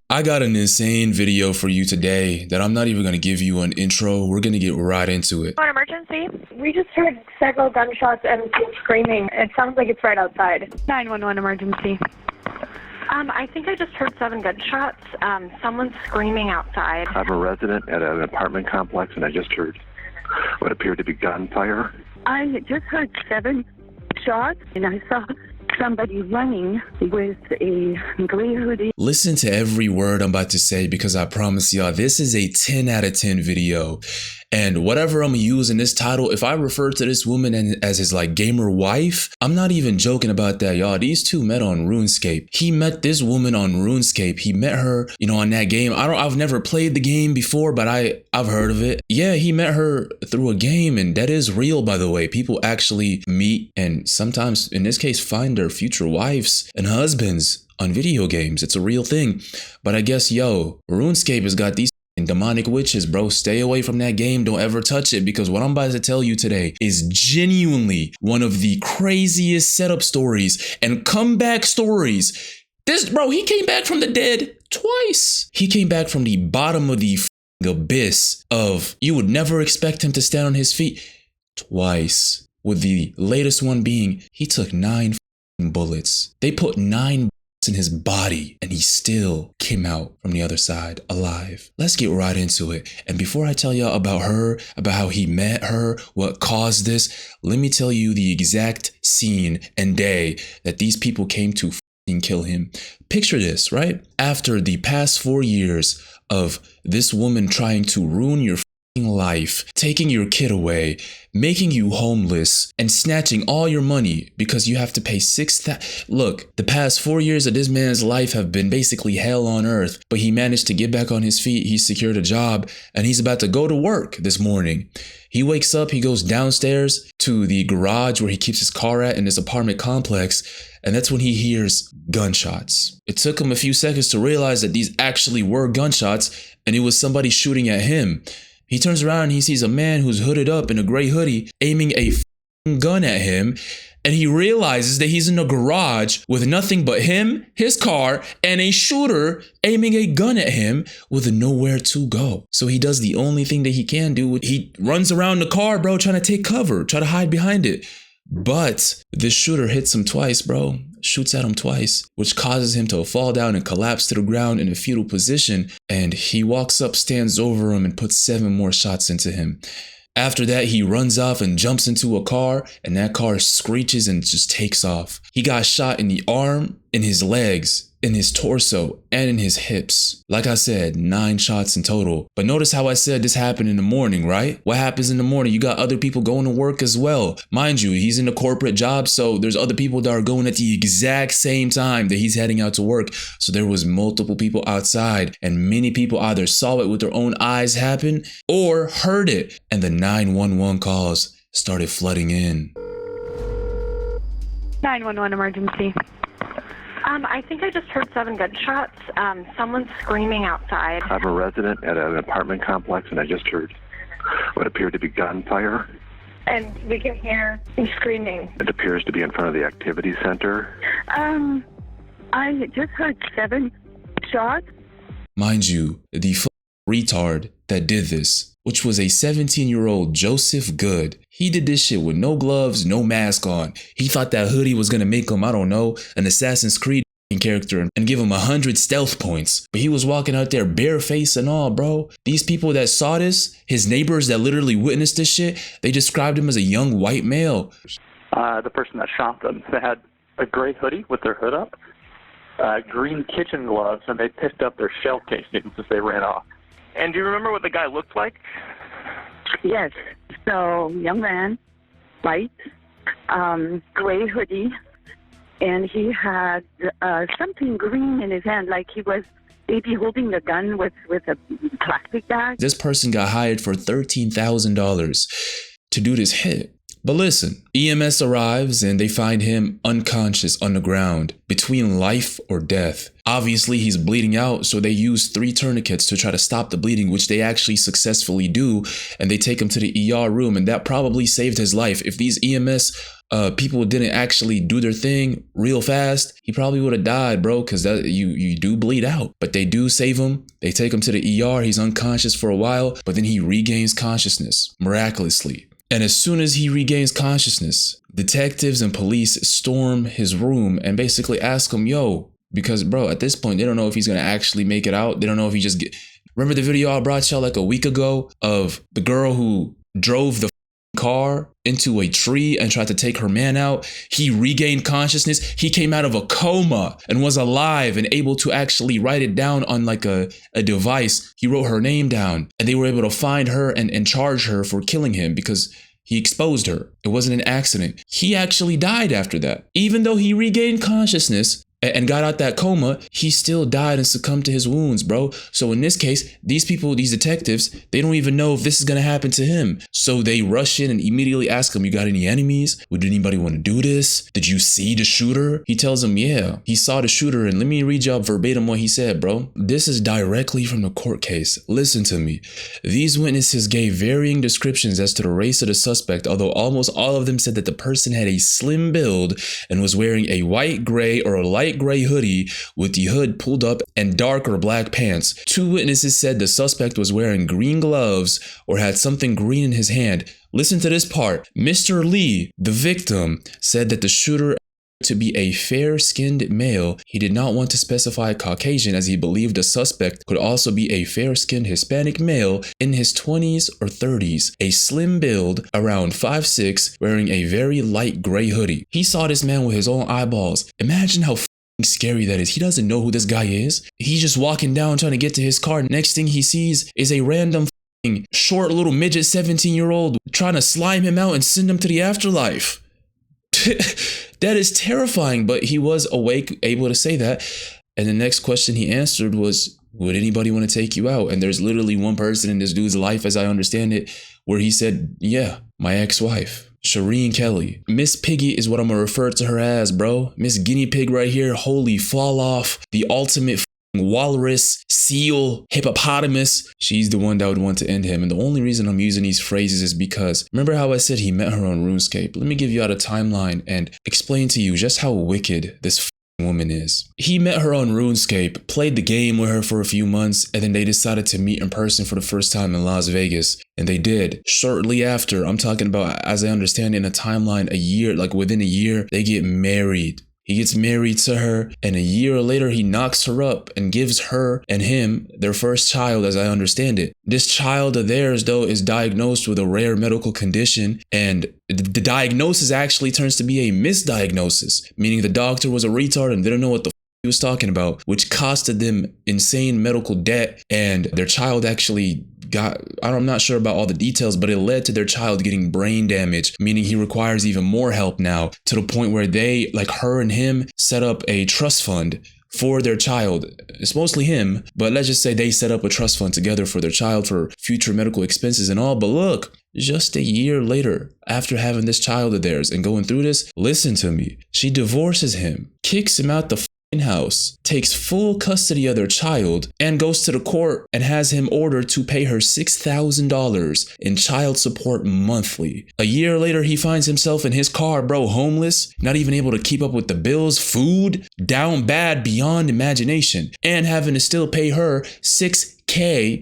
I got an insane video for you today that I'm not even going to give you an intro. We're going to get right into it. On emergency? We just heard several gunshots and some screaming. It sounds like it's right outside. 911 emergency. I think I just heard 7 gunshots. Someone's screaming outside. I'm a resident at an apartment complex, and I just heard what appeared to be gunfire. I just heard 7 shots, and I saw somebody running with a gray hoodie. Listen to every word I'm about to say because I promise y'all, this is a 10 out of 10 video. And whatever I'm gonna use in this title, if I refer to this woman as his like gamer wife, I'm not even joking about that, y'all. These two met on RuneScape. He met this woman on RuneScape. He met her, on that game. I've never played the game before, but I've heard of it. Yeah, he met her through a game, and that is real, by the way. People actually meet and sometimes, in this case, find their future wives and husbands on video games. It's a real thing. But I guess, RuneScape has got these demonic witches, bro. Stay away from that game. Don't ever touch it, because what I'm about to tell you today is genuinely one of the craziest setup stories and comeback stories. This, bro, he came back from the dead twice. He came back from the bottom of the abyss of you would never expect him to stand on his feet twice. With the latest one being he took 9 bullets. They put 9 bullets in his body, and he still came out from the other side alive. Let's get right into it. And before I tell y'all about her, about how he met her, what caused this, let me tell you the exact scene and day that these people came to kill him. Picture this, right? After the past 4 years of this woman trying to ruin your life, taking your kid away, making you homeless, and snatching all your money because you have to pay Look, the past 4 years of this man's life have been basically hell on earth, but he managed to get back on his feet. He secured a job, and he's about to go to work this morning. He wakes up, he goes downstairs to the garage where he keeps his car at in this apartment complex, and that's when he hears gunshots. It took him a few seconds to realize that these actually were gunshots, and it was somebody shooting at him. He turns around and he sees a man who's hooded up in a gray hoodie aiming a gun at him. And he realizes that he's in a garage with nothing but him, his car, and a shooter aiming a gun at him with nowhere to go. So he does the only thing that he can do. He runs around the car, bro, trying to take cover, try to hide behind it. But this shooter hits him twice, bro. Shoots at him twice, which causes him to fall down and collapse to the ground in a fetal position. And he walks up, stands over him, and puts 7 more shots into him. After that, he runs off and jumps into a car, and that car screeches and just takes off. He got shot in the arm, in his legs, in his torso, and in his hips. Like I said, 9 shots in total. But notice how I said this happened in the morning, right? What happens in the morning? You got other people going to work as well. Mind you, he's in a corporate job, so there's other people that are going at the exact same time that he's heading out to work. So there was multiple people outside, and many people either saw it with their own eyes happen or heard it, and the 911 calls started flooding in. 911 emergency. I think I just heard 7 gunshots. Someone's screaming outside. I'm a resident at an apartment complex, and I just heard what appeared to be gunfire. And we can hear screaming. It appears to be in front of the activity center. I just heard 7 shots. Mind you, the retard that did this, which was a 17-year-old Joseph Good. He did this shit with no gloves, no mask on. He thought that hoodie was gonna make him, I don't know, an Assassin's Creed character and give him 100 stealth points. But he was walking out there barefaced and all, bro. These people that saw this, his neighbors that literally witnessed this shit, they described him as a young white male. The person that shot them, they had a gray hoodie with their hood up, green kitchen gloves, and they picked up their shell casings as they ran off. And do you remember what the guy looked like? Yes. So, young man, white, gray hoodie, and he had something green in his hand, like he was maybe holding the gun with a plastic bag. This person got hired for $13,000 to do this hit. But listen, EMS arrives and they find him unconscious on the ground, between life or death. Obviously, he's bleeding out, so they use 3 tourniquets to try to stop the bleeding, which they actually successfully do, and they take him to the ER room, and that probably saved his life. If these EMS people didn't actually do their thing real fast, he probably would have died, bro, because you do bleed out. But they do save him. They take him to the ER. He's unconscious for a while, but then he regains consciousness miraculously. And as soon as he regains consciousness, detectives and police storm his room and basically ask him, yo, because, bro, at this point, they don't know if he's going to actually make it out. They don't know if he just Remember the video I brought y'all like a week ago of the girl who drove the car into a tree and tried to take her man out? He regained consciousness. He came out of a coma and was alive and able to actually write it down on like a device. He wrote her name down and they were able to find her and charge her for killing him because he exposed her. It wasn't an accident. He actually died after that. Even though he regained consciousness and got out that coma, he still died and succumbed to his wounds, bro. So in this case, these people, these detectives, they don't even know if this is going to happen to him. So they rush in and immediately ask him, you got any enemies? Would anybody want to do this? Did you see the shooter? He tells them, yeah, he saw the shooter. And let me read y'all verbatim what he said, bro. This is directly from the court case. Listen to me. These witnesses gave varying descriptions as to the race of the suspect, although almost all of them said that the person had a slim build and was wearing a white, gray, or a light gray hoodie with the hood pulled up and dark or black pants. 2 witnesses said the suspect was wearing green gloves or had something green in his hand. Listen to this part. Mr. Lee, the victim, said that the shooter to be a fair-skinned male. He did not want to specify Caucasian as he believed the suspect could also be a fair-skinned Hispanic male in his 20s or 30s, a slim build, around 5'6", wearing a very light gray hoodie. He saw this man with his own eyeballs. Imagine how scary that is. He doesn't know who this guy is. He's just walking down trying to get to his car. Next thing he sees is a random short little midget 17-year-old trying to slime him out and send him to the afterlife. That is terrifying, but he was awake, able to say that. And the next question he answered was, would anybody want to take you out? And there's literally one person in this dude's life, as I understand it, where he said, yeah, my ex-wife, Shireen Kelly. Miss Piggy is what I'm gonna refer to her as, bro. Miss Guinea Pig right here, holy fall off, the ultimate walrus, seal, hippopotamus. She's the one that would want to end him. And the only reason I'm using these phrases is because remember how I said he met her on RuneScape? Let me give you out a timeline and explain to you just how wicked this woman is. He met her on RuneScape, played the game with her for a few months, and then they decided to meet in person for the first time in Las Vegas. And they did. Shortly after, I'm talking about, as I understand in a timeline, a year, like within a year, they get married. He gets married to her, and a year later, he knocks her up and gives her and him their first child, as I understand it. This child of theirs, though, is diagnosed with a rare medical condition, and the diagnosis actually turns to be a misdiagnosis, meaning the doctor was a retard and didn't know what the he was talking about, which costed them insane medical debt, and their child actually got, I'm not sure about all the details, but it led to their child getting brain damage, meaning he requires even more help now, to the point where they, like her and him, set up a trust fund for their child. It's mostly him, but let's just say they set up a trust fund together for their child for future medical expenses and all. But look, just a year later, after having this child of theirs and going through this, listen to me, she divorces him, kicks him out the house, takes full custody of their child, and goes to the court and has him ordered to pay her $6,000 in child support monthly. A year later, he finds himself in his car, bro, homeless, not even able to keep up with the bills, food, down bad beyond imagination, and having to still pay her $6,000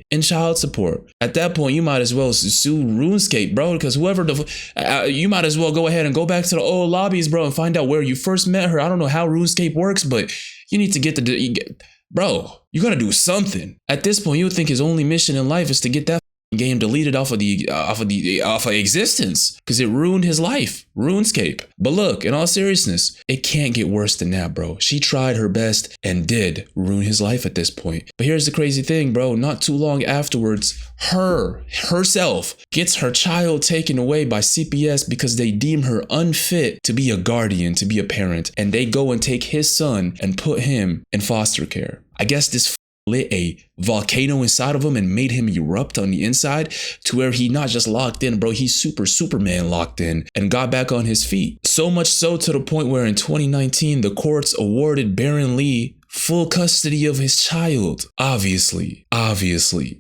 in child support. At that point, you might as well sue RuneScape, bro, because whoever you might as well go ahead and go back to the old lobbies, bro, and find out where you first met her. I don't know how RuneScape works, but you need to get bro, you gotta do something. At this point, you would think his only mission in life is to get that game deleted off of existence, because it ruined his life, RuneScape. But look, in all seriousness, it can't get worse than that, bro. She tried her best and did ruin his life at this point. But here's the crazy thing, bro. Not too long afterwards, herself gets her child taken away by CPS because they deem her unfit to be a guardian, to be a parent, and they go and take his son and put him in foster care. I guess this lit a volcano inside of him and made him erupt on the inside to where he not just locked in, bro, he's Superman locked in and got back on his feet. So much so to the point where in 2019, the courts awarded Baron Lee full custody of his child. Obviously,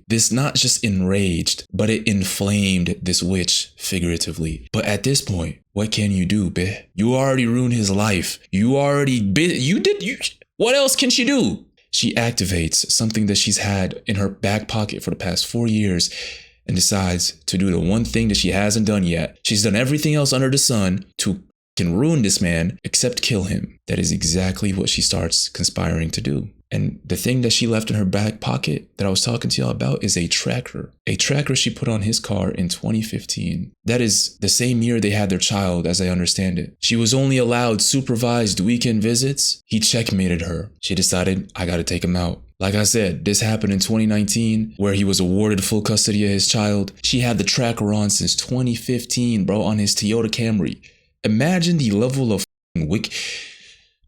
this not just enraged, but it inflamed this witch figuratively. But at this point, What can you do, bitch? You already ruined his life. What else can she do? She activates something that she's had in her back pocket for the past 4 years and decides to do the one thing that she hasn't done yet. She's done everything else under the sun to can ruin this man except kill him. That is exactly what she starts conspiring to do. And the thing that she left in her back pocket that I was talking to y'all about is a tracker she put on his car in 2015. That is the same year they had their child, as I understand it. She was only allowed supervised weekend visits. He checkmated her. She decided, I gotta take him out. Like I said, this happened in 2019 where he was awarded full custody of his child. She had the tracker on since 2015, bro, on his Toyota Camry. Imagine the level of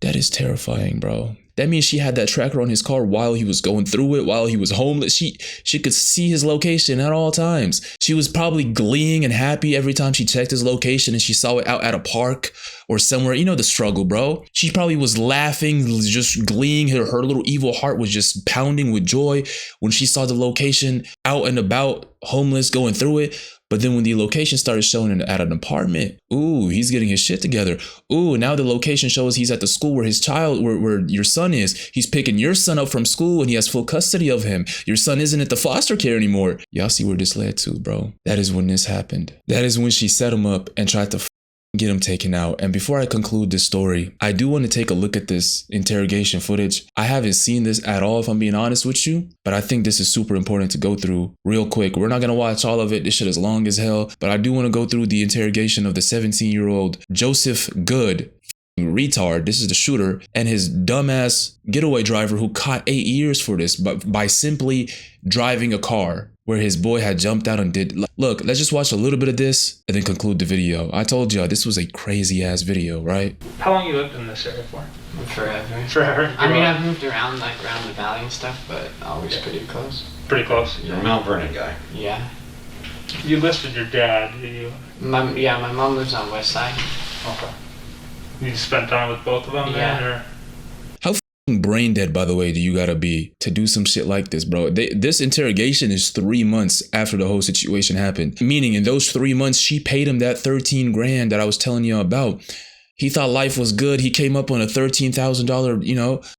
that is terrifying, bro. That means she had that tracker on his car while he was going through it, while he was homeless. She could see his location at all times. She was probably gleeing and happy every time she checked his location and she saw it out at a park or somewhere. You know the struggle, bro. She probably was laughing, just gleeing. Her little evil heart was just pounding with joy when she saw the location out and about, homeless, going through it. But then when the location started showing at an apartment, ooh, he's getting his shit together. Ooh, now the location shows he's at the school where his child, where your son is. He's picking your son up from school and he has full custody of him. Your son isn't at the foster care anymore. Y'all see where this led to, bro. That is when this happened. That is when she set him up and tried to get him taken out. And before I conclude this story, I do want to take a look at this interrogation footage. I haven't seen this at all, if I'm being honest with you, but I think this is super important to go through real quick. We're not going to watch all of it. This shit is long as hell, but I do want to go through the interrogation of the 17-year-old Joseph Good, retard. This is the shooter, and his dumbass getaway driver who caught 8 years for this, but by simply driving a car where his boy had jumped out and did. Look, let's just watch a little bit of this and then conclude the video. I told y'all this was a crazy ass video, right? How long you lived in this area for? Forever. Forever? I mean, I've moved around, like around the valley and stuff, but always pretty close. Pretty close? You're a Mount Vernon guy. Yeah. You listed your dad, did you? My mom lives on West Side. Okay. You spent time with both of them then, or? How brain dead, by the way, do you gotta be to do some shit like this, bro? This interrogation is 3 months after the whole situation happened. Meaning in those 3 months, she paid him that 13 grand that I was telling you about. He thought life was good. He came up on a $13,000,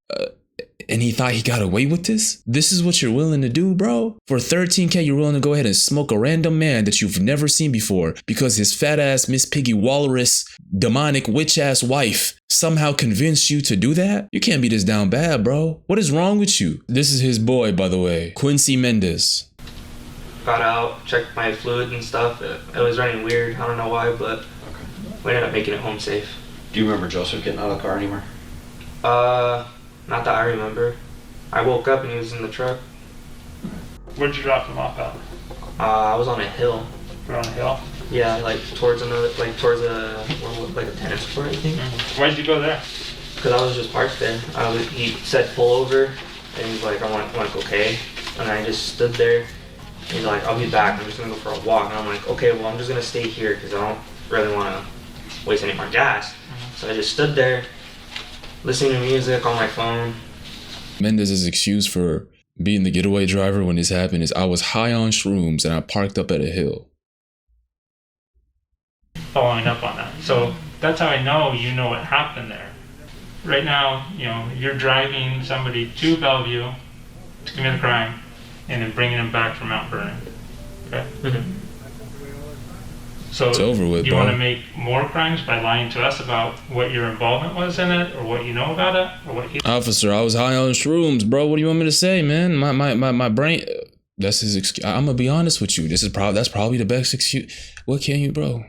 and he thought he got away with this? This is what you're willing to do, bro? For 13K, you're willing to go ahead and smoke a random man that you've never seen before because his fat ass Miss Piggy Walrus, demonic witch ass wife somehow convinced you to do that? You can't be this down bad, bro. What is wrong with you? This is his boy, by the way, Quincy Mendez. Got out, checked my fluid and stuff. It was running weird. I don't know why, but we ended up making it home safe. Do you remember Joseph getting out of the car anymore? Not that I remember. I woke up and he was in the truck. Where'd you drop him off at? I was on a hill. You're on a hill? Yeah, like towards a tennis court, I think. Mm-hmm. Why'd you go there? Because I was just parked there. He said pull over, and he's like, I'm like, okay. And I just stood there. He's like, I'll be back. I'm just gonna go for a walk. And I'm like, okay, well, I'm just gonna stay here because I don't really want to waste any more gas. Mm-hmm. So I just stood there, listening to music on my phone. Mendez's excuse for being the getaway driver when this happened is I was high on shrooms and I parked up at a hill. Following up on that. So that's how I know you know what happened there. Right now, you're driving somebody to Bellevue to commit a crime and then bringing them back from Mount Vernon. Okay? Mm-hmm. So it's over with, you want to make more crimes by lying to us about what your involvement was in it or what you know about it or what Officer, I was high on shrooms, bro. What do you want me to say, man? My brain, that's his excuse. I'm gonna be honest with you. That's probably the best excuse. What can you, bro?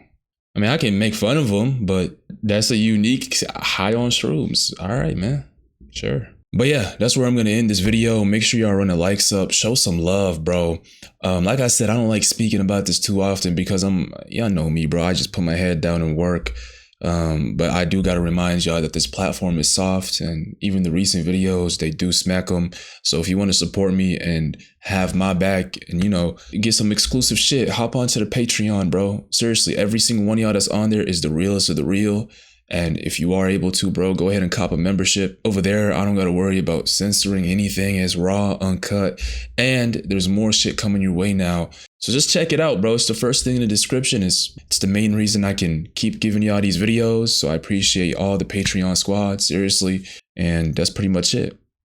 I mean, I can make fun of him, but that's a unique high on shrooms. All right, man. Sure. But yeah, that's where I'm going to end this video. Make sure y'all run the likes up. Show some love, bro. Like I said, I don't like speaking about this too often because y'all know me, bro. I just put my head down and work. But I do got to remind y'all that this platform is soft and even the recent videos, they do smack them. So if you want to support me and have my back and, get some exclusive shit, hop onto the Patreon, bro. Seriously, every single one of y'all that's on there is the realest of the real. And if you are able to, bro, go ahead and cop a membership. Over there, I don't got to worry about censoring anything as raw, uncut. And there's more shit coming your way now. So just check it out, bro. It's the first thing in the description. It's the main reason I can keep giving y'all these videos. So I appreciate all the Patreon squad, seriously. And that's pretty much it.